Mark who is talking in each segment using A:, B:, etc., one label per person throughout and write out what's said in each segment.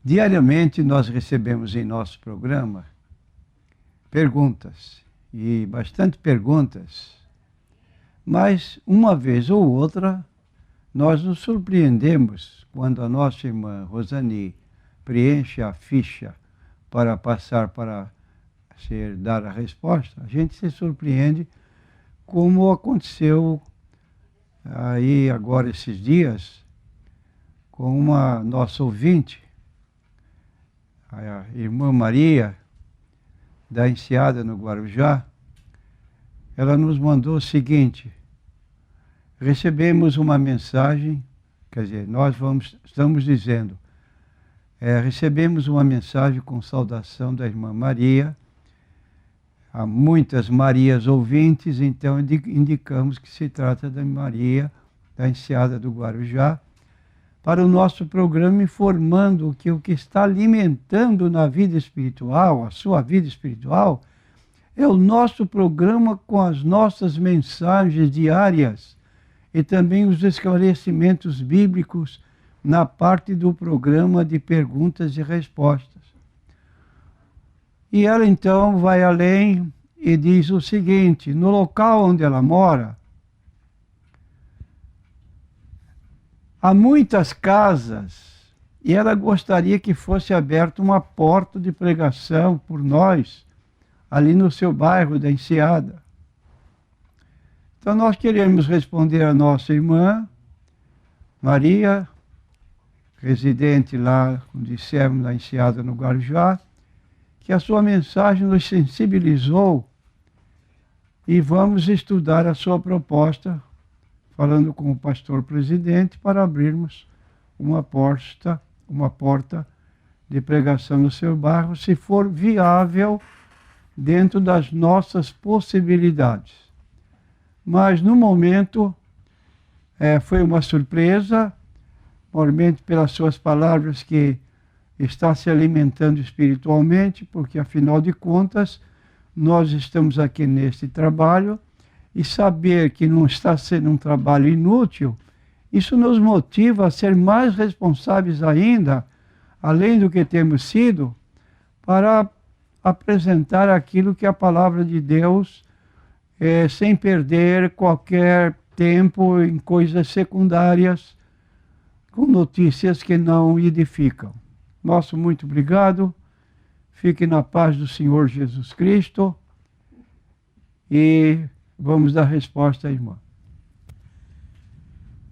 A: Diariamente nós recebemos em nosso programa perguntas, e bastante perguntas, mas uma vez ou outra nós nos surpreendemos quando a nossa irmã Rosani preenche a ficha para passar para dar a resposta. A gente se surpreende, como aconteceu aí agora esses dias com uma nossa ouvinte, a irmã Maria, da Enseada, no Guarujá. Ela nos mandou o seguinte: recebemos uma mensagem, quer dizer, estamos dizendo, recebemos uma mensagem com saudação da irmã Maria. Há muitas Marias ouvintes, então indicamos que se trata da Maria, da Enseada do Guarujá, para o nosso programa, informando que o que está alimentando na vida espiritual, a sua vida espiritual, é o nosso programa com as nossas mensagens diárias e também os esclarecimentos bíblicos na parte do programa de perguntas e respostas. E ela então vai além e diz o seguinte: no local onde ela mora, há muitas casas e ela gostaria que fosse aberta uma porta de pregação por nós, ali no seu bairro da Enseada. Então nós queremos responder a nossa irmã Maria, residente lá, como dissemos, na Enseada, no Guarujá, que a sua mensagem nos sensibilizou e vamos estudar a sua proposta, falando com o pastor presidente, para abrirmos uma porta de pregação no seu bairro, se for viável dentro das nossas possibilidades. Mas, no momento, foi uma surpresa, provavelmente pelas suas palavras, que está se alimentando espiritualmente, porque, afinal de contas, nós estamos aqui neste trabalho, e saber que não está sendo um trabalho inútil, isso nos motiva a ser mais responsáveis ainda, além do que temos sido, para apresentar aquilo que é a palavra de Deus, sem perder qualquer tempo em coisas secundárias, com notícias que não edificam. Nosso muito obrigado, fique na paz do Senhor Jesus Cristo, e vamos dar resposta à irmã.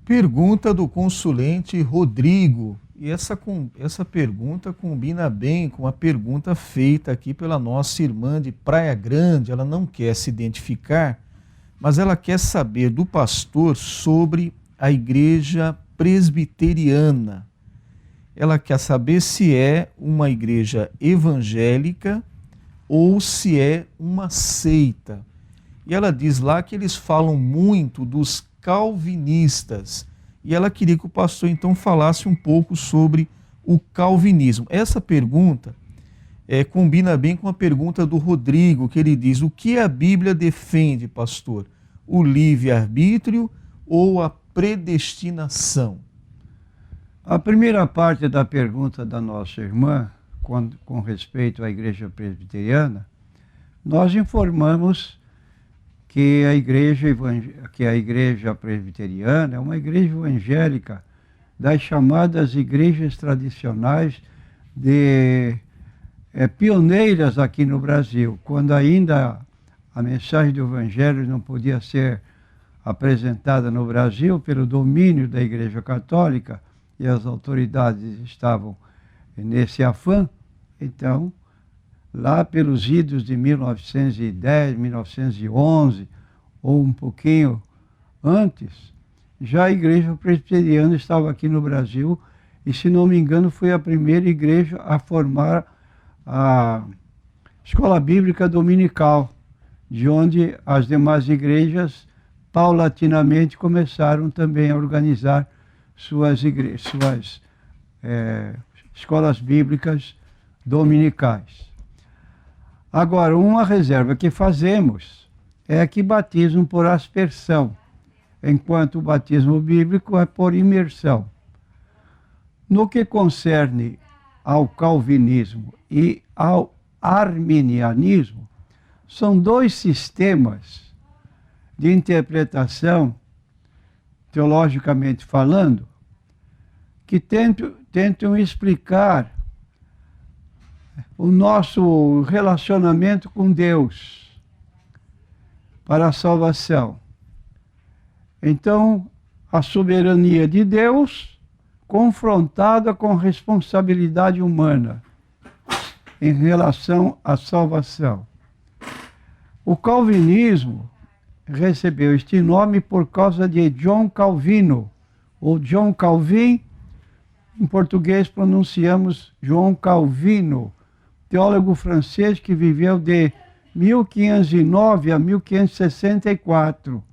B: Pergunta do consulente Rodrigo. E essa pergunta combina bem com a pergunta feita aqui pela nossa irmã de Praia Grande. Ela não quer se identificar, mas ela quer saber do pastor sobre a igreja presbiteriana. Ela quer saber se é uma igreja evangélica ou se é uma seita. E ela diz lá que eles falam muito dos calvinistas. E ela queria que o pastor então falasse um pouco sobre o calvinismo. Essa pergunta combina bem com a pergunta do Rodrigo, que ele diz: o que a Bíblia defende, pastor? O livre-arbítrio ou a predestinação?
A: A primeira parte da pergunta da nossa irmã, com respeito à igreja presbiteriana, nós informamos que a igreja presbiteriana é uma igreja evangélica das chamadas igrejas tradicionais pioneiras aqui no Brasil, quando ainda a mensagem do evangelho não podia ser apresentada no Brasil pelo domínio da Igreja Católica, e as autoridades estavam nesse afã. Então, lá pelos idos de 1910, 1911, ou um pouquinho antes, já a igreja presbiteriana estava aqui no Brasil, e, se não me engano, foi a primeira igreja a formar a escola bíblica dominical, de onde as demais igrejas, paulatinamente, começaram também a organizar suas escolas bíblicas dominicais. Agora, uma reserva que fazemos é que batismo por aspersão, enquanto o batismo bíblico é por imersão. No que concerne ao calvinismo e ao arminianismo, são dois sistemas de interpretação, teologicamente falando, que tentam explicar o nosso relacionamento com Deus para a salvação. Então, a soberania de Deus confrontada com responsabilidade humana em relação à salvação. O calvinismo recebeu este nome por causa de John Calvino, ou John Calvin. Em português pronunciamos João Calvino, teólogo francês que viveu de 1509 a 1564.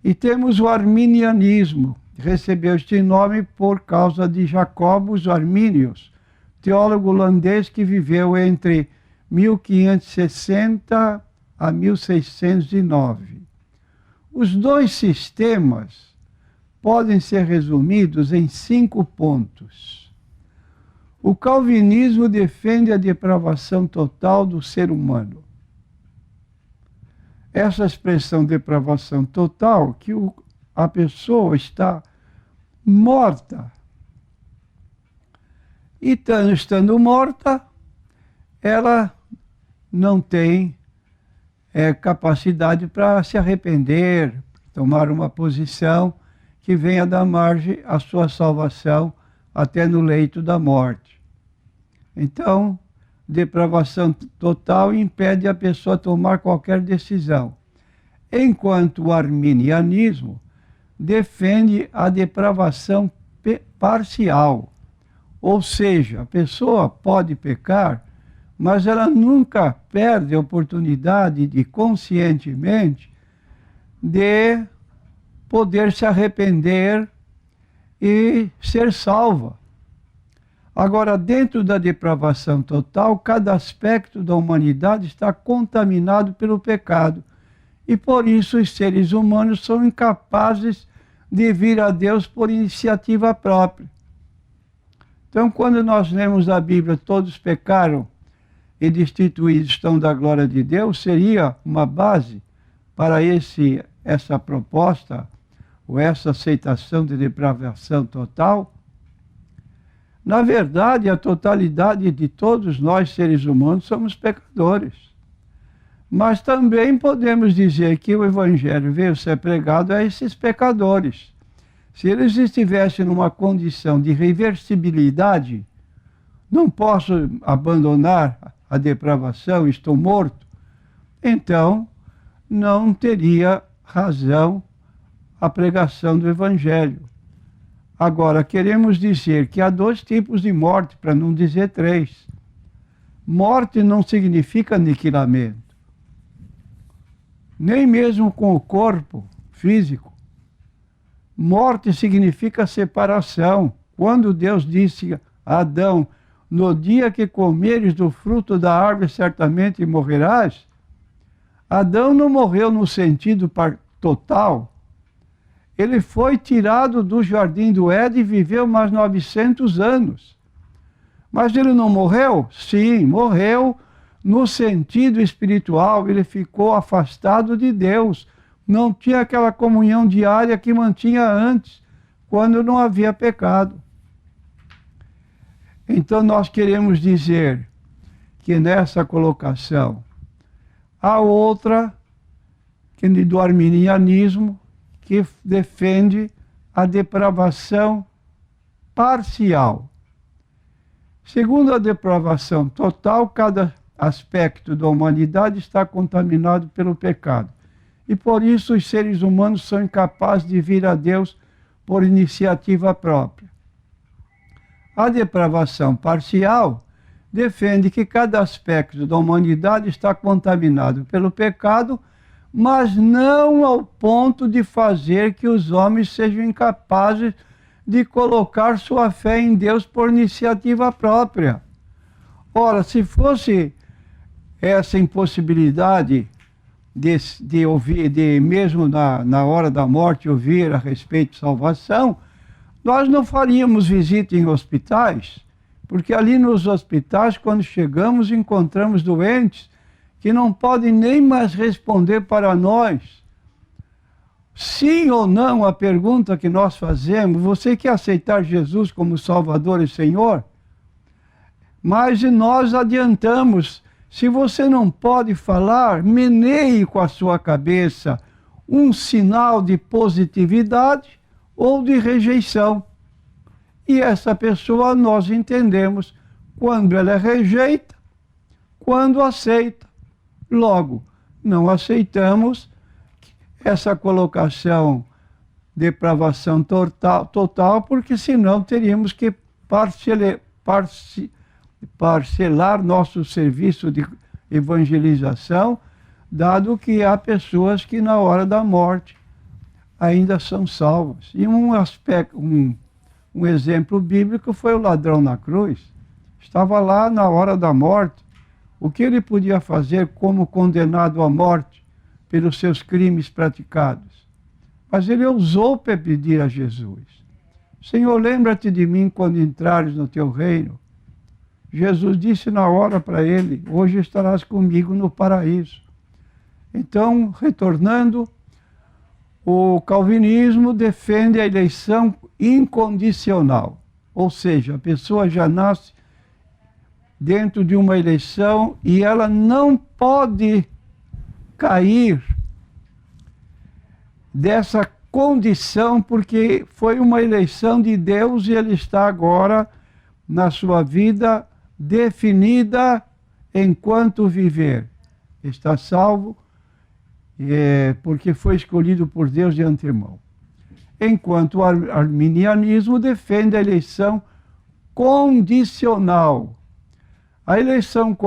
A: E temos o arminianismo, que recebeu este nome por causa de Jacobus Arminius, teólogo holandês que viveu entre 1560 a 1609. Os dois sistemas podem ser resumidos em 5 pontos. O calvinismo defende a depravação total do ser humano. Essa expressão depravação total, que a pessoa está morta. E estando morta, ela não tem capacidade para se arrepender, tomar uma posição que venha dar margem à sua salvação até no leito da morte. Então, depravação total impede a pessoa tomar qualquer decisão. Enquanto o arminianismo defende a depravação parcial. Ou seja, a pessoa pode pecar, mas ela nunca perde a oportunidade de, conscientemente, de poder se arrepender e ser salva. Agora, dentro da depravação total, cada aspecto da humanidade está contaminado pelo pecado. E por isso os seres humanos são incapazes de vir a Deus por iniciativa própria. Então, quando nós lemos a Bíblia, todos pecaram e destituídos estão da glória de Deus, seria uma base para essa proposta, ou essa aceitação de depravação total? Na verdade, a totalidade de todos nós, seres humanos, somos pecadores. Mas também podemos dizer que o Evangelho veio ser pregado a esses pecadores. Se eles estivessem numa condição de reversibilidade, não posso abandonar a depravação, estou morto, então não teria razão a pregação do Evangelho. Agora, queremos dizer que há 2 tipos de morte, para não dizer 3. Morte não significa aniquilamento, nem mesmo com o corpo físico. Morte significa separação. Quando Deus disse a Adão, no dia que comeres do fruto da árvore, certamente morrerás, Adão não morreu no sentido total. Ele foi tirado do jardim do Éden e viveu mais 900 anos. Mas ele não morreu? Sim, morreu no sentido espiritual. Ele ficou afastado de Deus. Não tinha aquela comunhão diária que mantinha antes, quando não havia pecado. Então nós queremos dizer que nessa colocação há outra, que é do arminianismo, que defende a depravação parcial. Segundo a depravação total, cada aspecto da humanidade está contaminado pelo pecado. E por isso os seres humanos são incapazes de vir a Deus por iniciativa própria. A depravação parcial defende que cada aspecto da humanidade está contaminado pelo pecado, mas não ao ponto de fazer que os homens sejam incapazes de colocar sua fé em Deus por iniciativa própria. Ora, se fosse essa impossibilidade de ouvir, de mesmo na hora da morte ouvir a respeito de salvação, nós não faríamos visita em hospitais Porque ali nos hospitais, quando chegamos, encontramos doentes que não podem nem mais responder para nós. Sim ou não, a pergunta que nós fazemos: você quer aceitar Jesus como Salvador e Senhor? Mas nós adiantamos: se você não pode falar, meneie com a sua cabeça um sinal de positividade ou de rejeição. E essa pessoa nós entendemos quando ela rejeita, quando aceita. Logo, não aceitamos essa colocação depravação total, porque senão teríamos que parcelar nosso serviço de evangelização, dado que há pessoas que na hora da morte ainda são salvas. E um exemplo bíblico foi o ladrão na cruz. Estava lá na hora da morte. O que ele podia fazer como condenado à morte pelos seus crimes praticados? Mas ele ousou pedir a Jesus: Senhor, lembra-te de mim quando entrares no teu reino. Jesus disse na hora para ele: hoje estarás comigo no paraíso. Então, retornando, o calvinismo defende a eleição incondicional. Ou seja, a pessoa já nasce dentro de uma eleição e ela não pode cair dessa condição, porque foi uma eleição de Deus e ele está agora na sua vida definida enquanto viver. Está salvo porque foi escolhido por Deus de antemão. Enquanto o arminianismo defende a eleição condicional. A eleição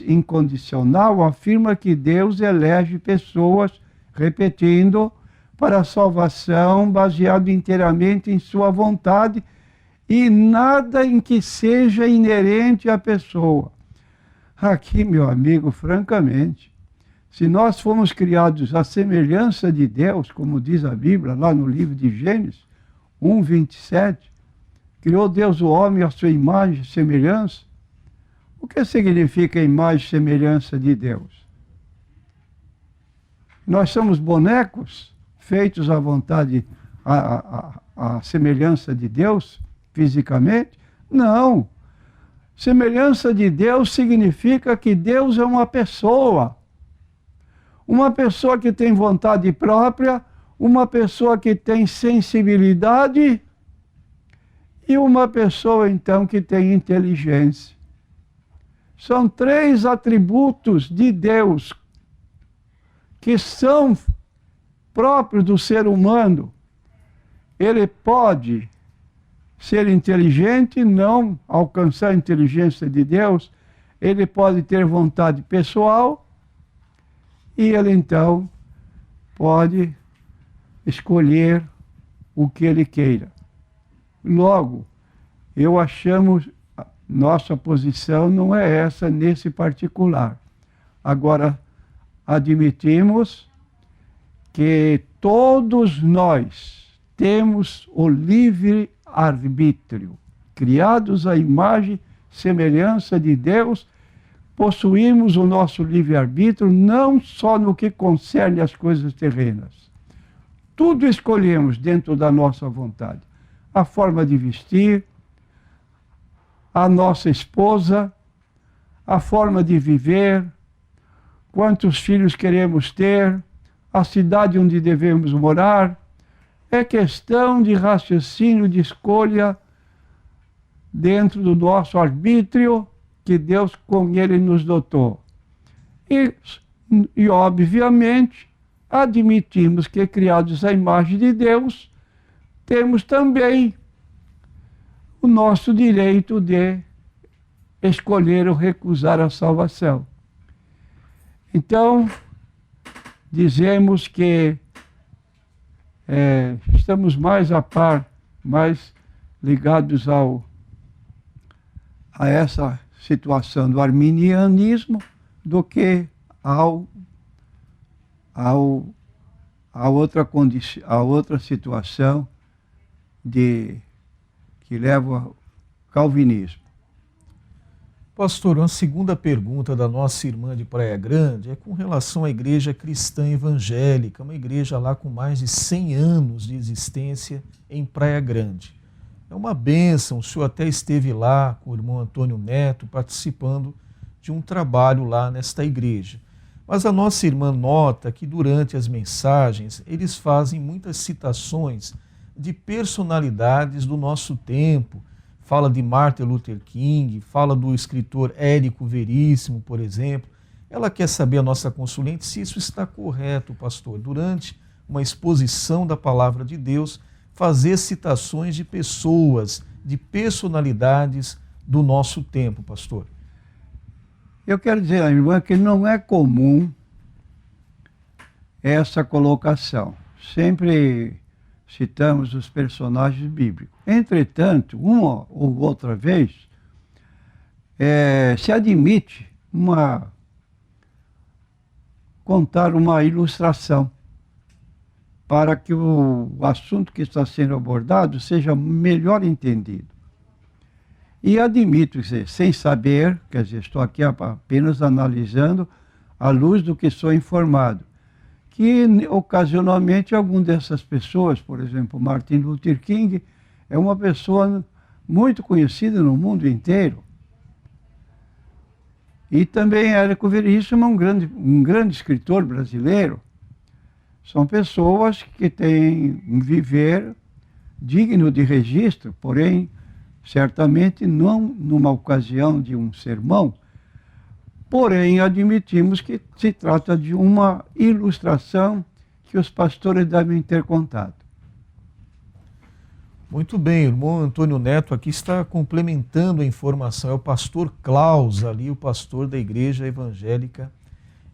A: incondicional afirma que Deus elege pessoas, repetindo, para a salvação, baseado inteiramente em sua vontade e nada em que seja inerente à pessoa. Aqui, meu amigo, francamente, se nós fomos criados à semelhança de Deus, como diz a Bíblia, lá no livro de Gênesis 1:27, criou Deus o homem à sua imagem e semelhança. O que significa imagem e semelhança de Deus? Nós somos bonecos feitos à vontade, à semelhança de Deus, fisicamente? Não. Semelhança de Deus significa que Deus é uma pessoa. Uma pessoa que tem vontade própria, uma pessoa que tem sensibilidade e uma pessoa, então, que tem inteligência. São três atributos de Deus que são próprios do ser humano. Ele pode ser inteligente, não alcançar a inteligência de Deus. Ele pode ter vontade pessoal e ele, então, pode escolher o que ele queira. Logo, nossa posição não é essa nesse particular. Agora, admitimos que todos nós temos o livre arbítrio. Criados à imagem e semelhança de Deus, possuímos o nosso livre arbítrio não só no que concerne as coisas terrenas. Tudo escolhemos dentro da nossa vontade. A forma de vestir, a nossa esposa, a forma de viver, quantos filhos queremos ter, a cidade onde devemos morar. É questão de raciocínio, de escolha dentro do nosso arbítrio que Deus com ele nos dotou. E obviamente, admitimos que, criados à imagem de Deus, temos também o nosso direito de escolher ou recusar a salvação. Então, dizemos que estamos mais a par, mais ligados a essa situação do arminianismo do que a outra situação que leva ao calvinismo.
B: Pastor, uma segunda pergunta da nossa irmã de Praia Grande é com relação à igreja cristã evangélica, uma igreja lá com mais de 100 anos de existência em Praia Grande. É uma bênção, o senhor até esteve lá com o irmão Antônio Neto participando de um trabalho lá nesta igreja. Mas a nossa irmã nota que durante as mensagens eles fazem muitas citações de personalidades do nosso tempo. Fala de Martin Luther King, fala do escritor Érico Veríssimo, por exemplo. Ela quer saber, a nossa consulente, se isso está correto, pastor, durante uma exposição da palavra de Deus, fazer citações de pessoas, de personalidades do nosso tempo, pastor.
A: Eu quero dizer, irmã, que não é comum essa colocação. Sempre citamos os personagens bíblicos. Entretanto, uma ou outra vez, se admite contar uma ilustração para que o assunto que está sendo abordado seja melhor entendido. E admito, sem saber, quer dizer, estou aqui apenas analisando à luz do que sou informado, que ocasionalmente alguma dessas pessoas, por exemplo, Martin Luther King, é uma pessoa muito conhecida no mundo inteiro. E também Érico Veríssimo é um grande escritor brasileiro. São pessoas que têm um viver digno de registro, porém, certamente não numa ocasião de um sermão, porém admitimos que se trata de uma ilustração que os pastores devem ter contado.
B: Muito bem, o irmão Antônio Neto aqui está complementando a informação. É o pastor Klaus ali, o pastor da igreja evangélica,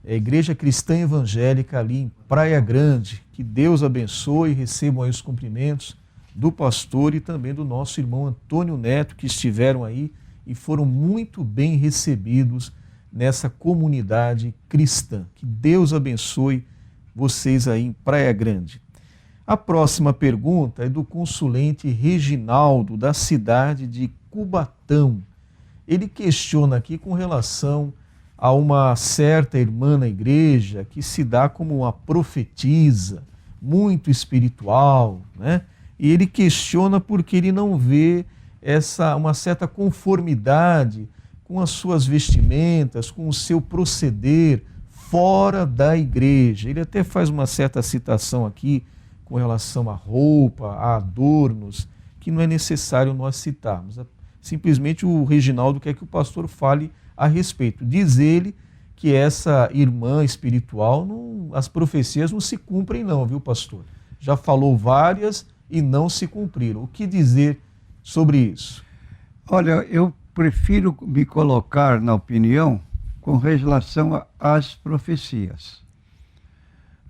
B: a igreja cristã evangélica ali em Praia Grande. Que Deus abençoe e recebam aí os cumprimentos do pastor e também do nosso irmão Antônio Neto, que estiveram aí e foram muito bem recebidos nessa comunidade cristã. Que Deus abençoe vocês aí em Praia Grande. A próxima pergunta é do consulente Reginaldo, da cidade de Cubatão. Ele questiona aqui com relação a uma certa irmã na igreja que se dá como uma profetisa, muito espiritual, né? E ele questiona porque ele não vê uma certa conformidade com as suas vestimentas, com o seu proceder fora da igreja. Ele até faz uma certa citação aqui com relação à roupa, a adornos, que não é necessário nós citarmos. Simplesmente o Reginaldo quer que o pastor fale a respeito. Diz ele que essa irmã espiritual, as profecias não se cumprem não, viu, pastor? Já falou várias e não se cumpriram. O que dizer sobre isso?
A: Olha, eu prefiro me colocar na opinião com relação às profecias.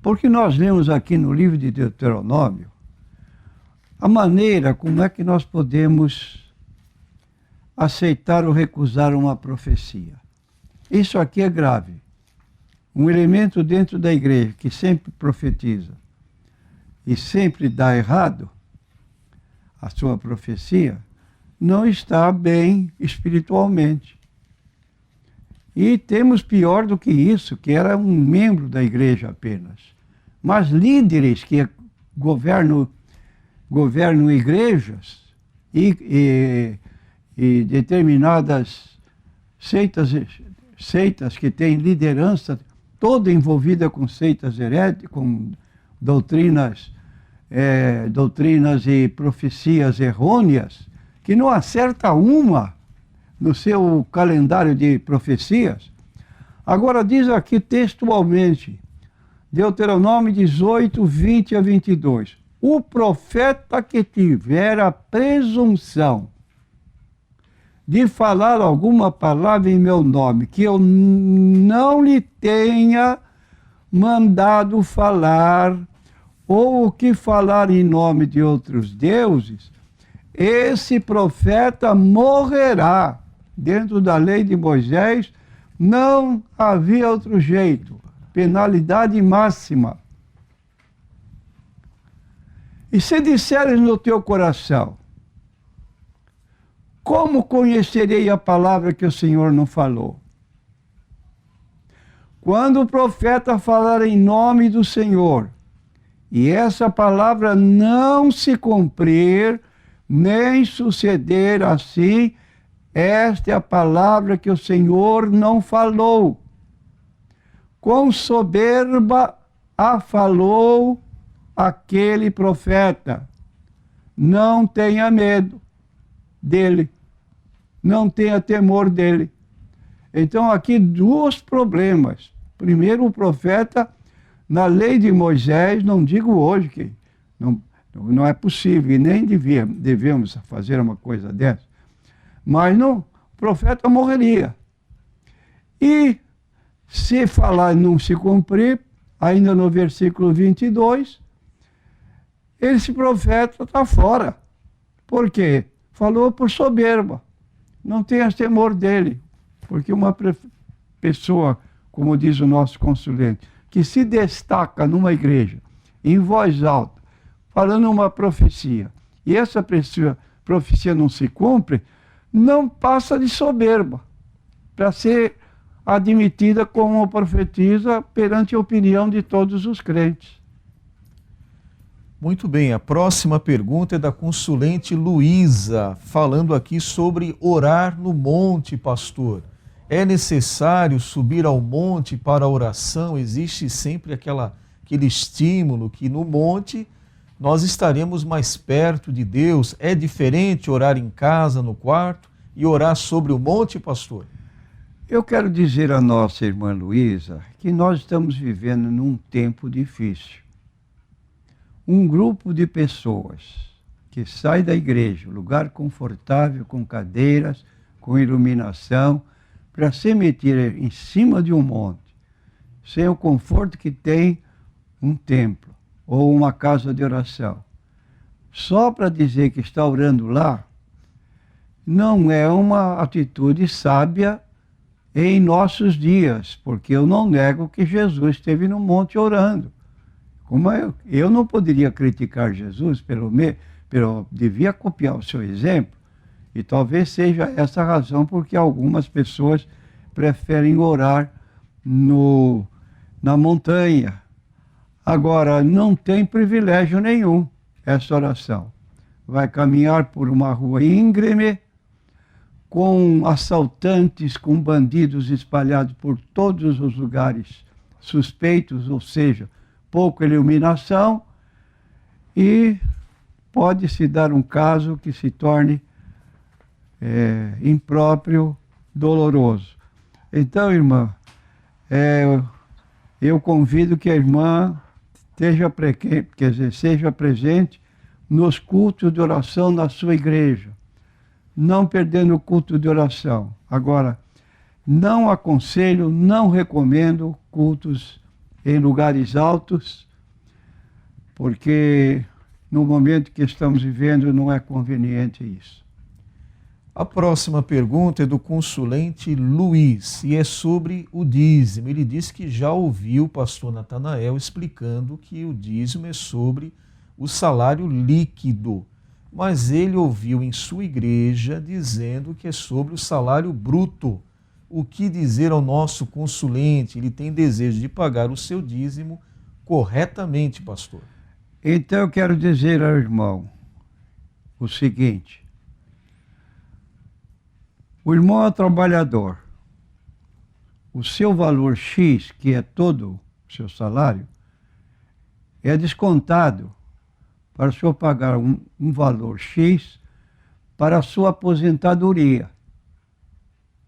A: Porque nós lemos aqui no livro de Deuteronômio a maneira como é que nós podemos aceitar ou recusar uma profecia. Isso aqui é grave. Um elemento dentro da igreja que sempre profetiza e sempre dá errado a sua profecia, não está bem espiritualmente. E temos pior do que isso, que era um membro da igreja apenas. Mas líderes que governam igrejas e determinadas seitas que têm liderança toda envolvida com seitas heréticas, com doutrinas e profecias errôneas, que não acerta uma no seu calendário de profecias. Agora diz aqui textualmente, Deuteronômio 18, 20 a 22, o profeta que tiver a presunção de falar alguma palavra em meu nome, que eu não lhe tenha mandado falar, ou o que falar em nome de outros deuses, esse profeta morrerá. Dentro da lei de Moisés, não havia outro jeito. Penalidade máxima. E se disseres no teu coração, Como conhecerei a palavra que o Senhor não falou? Quando o profeta falar em nome do Senhor, e essa palavra não se cumprir, nem suceder assim, esta é a palavra que o Senhor não falou. Com soberba a falou aquele profeta. Não tenha medo dele. Não tenha temor dele. Então aqui dois problemas. Primeiro, o profeta, na lei de Moisés, não digo hoje que não é possível e nem devemos fazer uma coisa dessa, mas não, o profeta morreria. E se falar não se cumprir, ainda no versículo 22, esse profeta está fora. Por quê? Falou por soberba. Não tenhas temor dele. Porque uma pessoa, como diz o nosso consulente, que se destaca numa igreja, em voz alta, falando uma profecia, e essa profecia não se cumpre, não passa de soberba para ser admitida como profetisa perante a opinião de todos os crentes.
B: Muito bem, a próxima pergunta é da consulente Luísa, falando aqui sobre orar no monte, pastor. É necessário subir ao monte para a oração? Existe sempre aquele estímulo que no monte nós estaremos mais perto de Deus. É diferente orar em casa, no quarto, e orar sobre o monte, pastor?
A: Eu quero dizer à nossa irmã Luísa que nós estamos vivendo num tempo difícil. Um grupo de pessoas que sai da igreja, lugar confortável, com cadeiras, com iluminação, para se meter em cima de um monte, sem o conforto que tem um templo ou uma casa de oração, só para dizer que está orando lá, não é uma atitude sábia em nossos dias, porque eu não nego que Jesus esteve no monte orando. Como eu não poderia criticar Jesus, devia copiar o seu exemplo, e talvez seja essa a razão porque algumas pessoas preferem orar na montanha. Agora, não tem privilégio nenhum essa oração. Vai caminhar por uma rua íngreme, com assaltantes, com bandidos espalhados por todos os lugares suspeitos, ou seja, pouca iluminação, e pode se dar um caso que se torne impróprio, doloroso. Então, irmã, eu convido que a irmã seja presente nos cultos de oração na sua igreja, não perdendo o culto de oração. Agora, não aconselho, não recomendo cultos em lugares altos, porque no momento que estamos vivendo não é conveniente isso.
B: A próxima pergunta é do consulente Luiz e é sobre o dízimo. Ele disse que já ouviu o pastor Natanael explicando que o dízimo é sobre o salário líquido, mas ele ouviu em sua igreja dizendo que é sobre o salário bruto. O que dizer ao nosso consulente? Ele tem desejo de pagar o seu dízimo corretamente, pastor.
A: Então eu quero dizer ao irmão o seguinte: o irmão é trabalhador. O seu valor X, que é todo o seu salário, é descontado para o senhor pagar um valor X para a sua aposentadoria.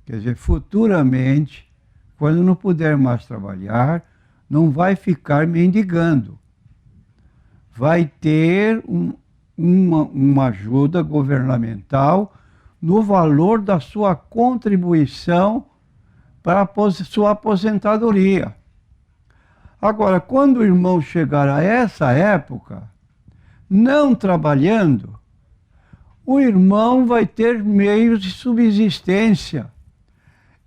A: Quer dizer, futuramente, quando não puder mais trabalhar, não vai ficar mendigando. Vai ter uma ajuda governamental no valor da sua contribuição para a sua aposentadoria. Agora, quando o irmão chegar a essa época, não trabalhando, o irmão vai ter meios de subsistência.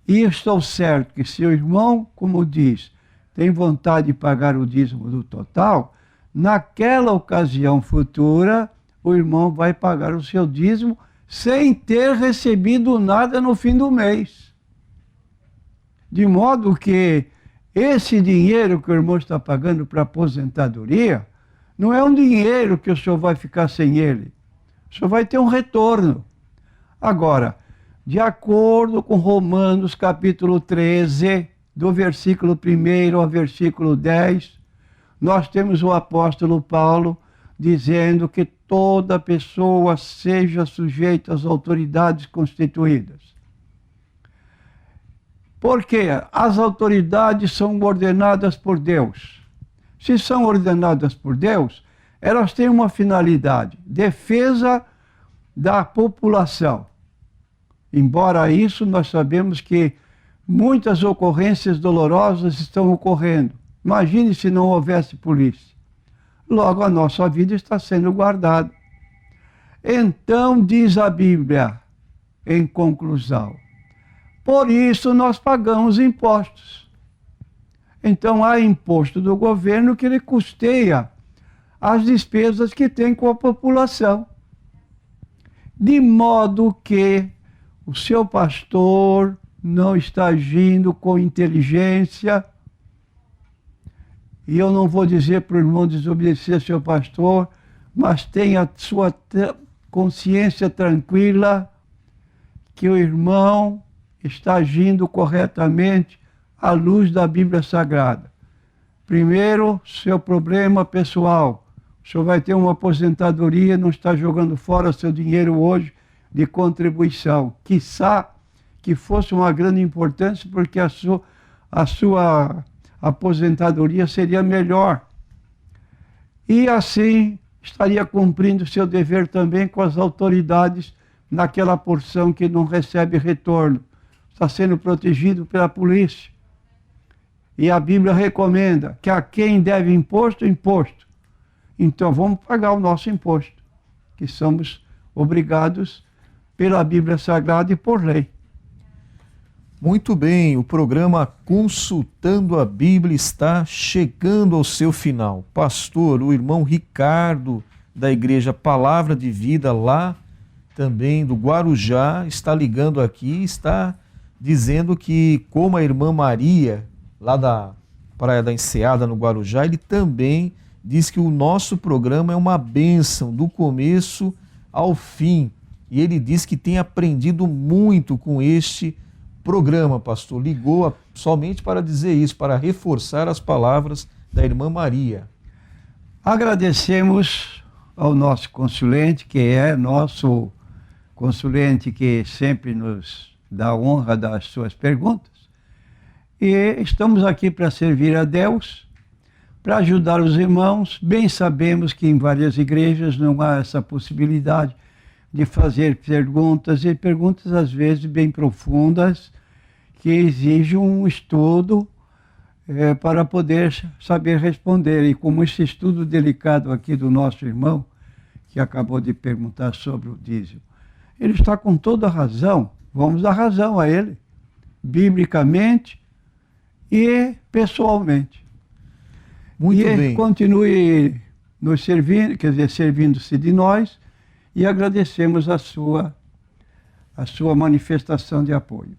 A: E estou certo que se o irmão, como diz, tem vontade de pagar o dízimo do total, naquela ocasião futura, o irmão vai pagar o seu dízimo sem ter recebido nada no fim do mês. De modo que esse dinheiro que o irmão está pagando para aposentadoria não é um dinheiro que o senhor vai ficar sem ele. O senhor vai ter um retorno. Agora, de acordo com Romanos capítulo 13, do versículo 1 ao versículo 10, nós temos o apóstolo Paulo dizendo que toda pessoa seja sujeita às autoridades constituídas. Porque as autoridades são ordenadas por Deus. Se são ordenadas por Deus, elas têm uma finalidade: defesa da população. Embora isso, nós sabemos que muitas ocorrências dolorosas estão ocorrendo. Imagine se não houvesse polícia. Logo, a nossa vida está sendo guardada. Então, diz a Bíblia, em conclusão, por isso nós pagamos impostos. Então, há imposto do governo que ele custeia as despesas que tem com a população. De modo que o seu pastor não está agindo com inteligência. E eu não vou dizer para o irmão desobedecer ao seu pastor, mas tenha a sua consciência tranquila que o irmão está agindo corretamente à luz da Bíblia Sagrada. Primeiro, seu problema pessoal. O senhor vai ter uma aposentadoria, não está jogando fora seu dinheiro hoje de contribuição. Quiçá que fosse uma grande importância, porque a sua aposentadoria seria melhor. E assim estaria cumprindo seu dever também com as autoridades naquela porção que não recebe retorno. Está sendo protegido pela polícia. E a Bíblia recomenda que a quem deve imposto, imposto. Então vamos pagar o nosso imposto, que somos obrigados pela Bíblia Sagrada e por lei.
B: Muito bem, o programa Consultando a Bíblia está chegando ao seu final. Pastor, o irmão Ricardo, da Igreja Palavra de Vida, lá também do Guarujá, está ligando aqui, está dizendo que, como a irmã Maria, lá da Praia da Enseada, no Guarujá, ele também diz que o nosso programa é uma bênção do começo ao fim. E ele diz que tem aprendido muito com este programa, pastor. Ligou somente para dizer isso, para reforçar as palavras da irmã Maria.
A: Agradecemos ao nosso consulente, que é nosso consulente que sempre nos dá a honra das suas perguntas. E estamos aqui para servir a Deus, para ajudar os irmãos. Bem sabemos que em várias igrejas não há essa possibilidade de fazer perguntas, e perguntas às vezes bem profundas, que exigem um estudo para poder saber responder. E como esse estudo delicado aqui do nosso irmão, que acabou de perguntar sobre o dízimo, ele está com toda a razão, vamos dar razão a ele, biblicamente e pessoalmente.
B: Muito
A: e
B: bem.
A: Continue nos servindo, quer dizer, servindo-se de nós, e agradecemos a sua manifestação de apoio.